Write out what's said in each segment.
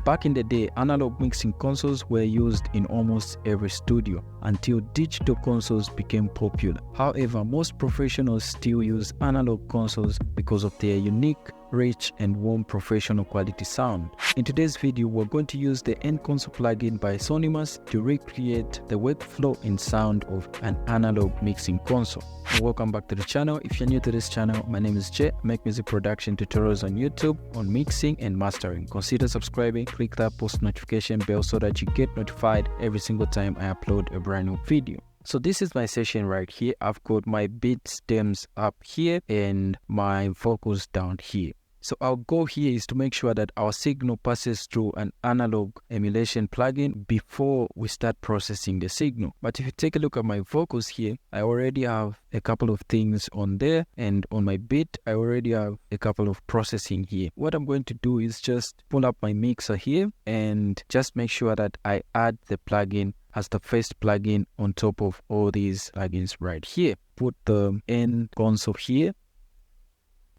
Back in the day, analog mixing consoles were used in almost every studio until digital consoles became popular. However, most professionals still use analog consoles because of their unique, rich and warm professional quality sound. In today's video, we're going to use the End Console plugin by Sonimus to recreate the workflow and sound of an analog mixing console. And welcome back to the channel. If you're new to this channel, my name is Jay. I make music production tutorials on YouTube on mixing and mastering. Consider subscribing, click that post notification bell so that you get notified every single time I upload a brand new video. So this is my session right here. I've got my beat stems up here and my vocals down here. So our goal here is to make sure that our signal passes through an analog emulation plugin before we start processing the signal. But if you take a look at my vocals here, I already have a couple of things on there, and on my beat, I already have a couple of processing here. What I'm going to do is just pull up my mixer here and just make sure that I add the plugin as the first plugin on top of all these plugins right here. Put the End Console here,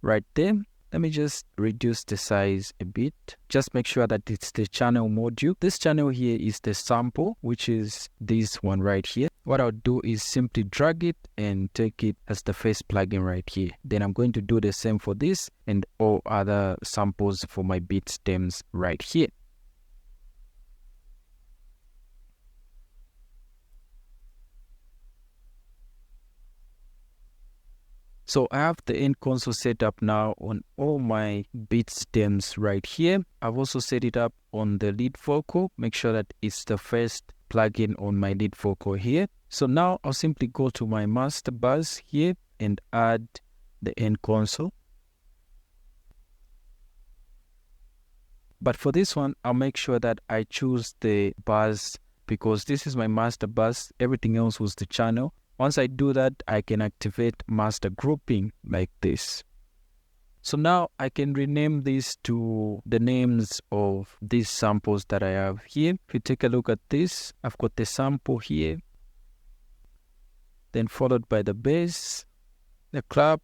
right there. Let me just reduce the size a bit. Just make sure that it's the channel module. This channel here is the sample, which is this one right here. What I'll do is simply drag it and take it as the first plugin right here. Then I'm going to do the same for this and all other samples for my beat stems right here. So I have the End Console set up now on all my beat stems right here. I've also set it up on the lead vocal. Make sure that it's the first plugin on my lead vocal here. So now I'll simply go to my master bus here and add the End Console. But for this one, I'll make sure that I choose the bus because this is my master bus. Everything else was the channel. Once I do that, I can activate master grouping like this. So now I can rename these to the names of these samples that I have here. If you take a look at this, I've got the sample here, then followed by the bass, the clap,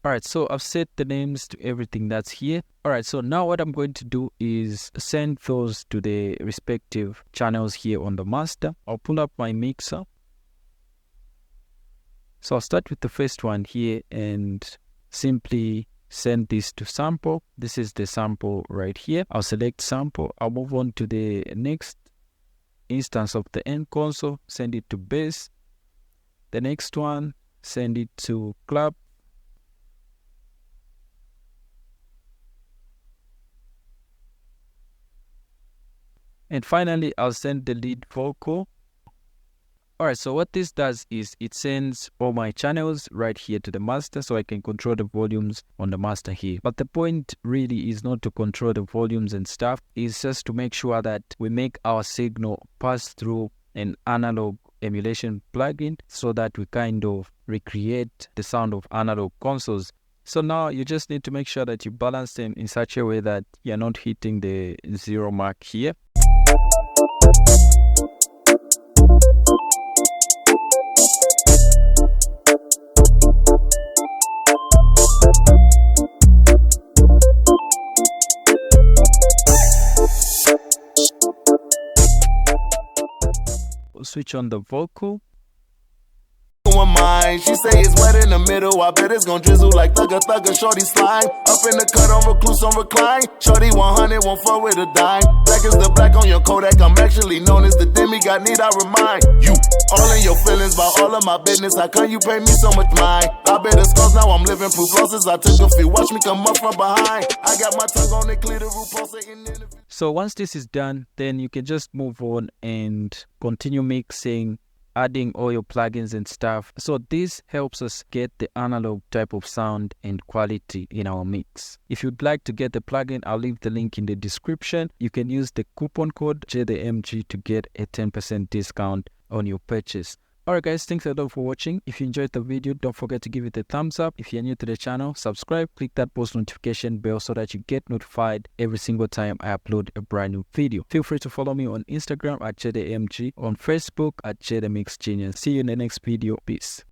Alright, so I've set the names to everything that's here. Alright, so now what I'm going to do is send those to the respective channels here on the master. I'll pull up my mixer. So I'll start with the first one here and simply send this to sample. This is the sample right here. I'll select sample. I'll move on to the next instance of the End Console, send it to bass. The next one, send it to clap. And finally, I'll send the lead vocal. Alright, so what this does is it sends all my channels right here to the master so I can control the volumes on the master here. But the point really is not to control the volumes and stuff. It's just to make sure that we make our signal pass through an analog emulation plugin so that we kind of recreate the sound of analog consoles. So now you just need to make sure that you balance them in such a way that you're not hitting the zero mark here. We'll switch on the vocal. She say it's wet in the middle, I bet it's gon' drizzle like thugger, shorty slime. Up in the cut on recluse on recline. Shorty 100, won't fuck with a dime. Black is the black on your Kodak, I'm actually known as the TheMg, need I remind you. All in your feelings about all of my business, how come you pay me so much mind? I better scars, now I'm living proof losses, I took a few, watch me come up from behind. I got my tongue on it, clear the roof, pulsating in the... So once this is done, then you can just move on and continue mixing, adding all your plugins and stuff. So this helps us get the analog type of sound and quality in our mix. If you'd like to get the plugin, I'll leave the link in the description. You can use the coupon code TheMg to get a 10% discount on your purchase. Alright guys, thanks a lot for watching. If you enjoyed the video, don't forget to give it a thumbs up. If you're new to the channel, subscribe, click that post notification bell so that you get notified every single time I upload a brand new video. Feel free to follow me on Instagram at TheMg, on Facebook at TheMg Genius. See you in the next video. Peace.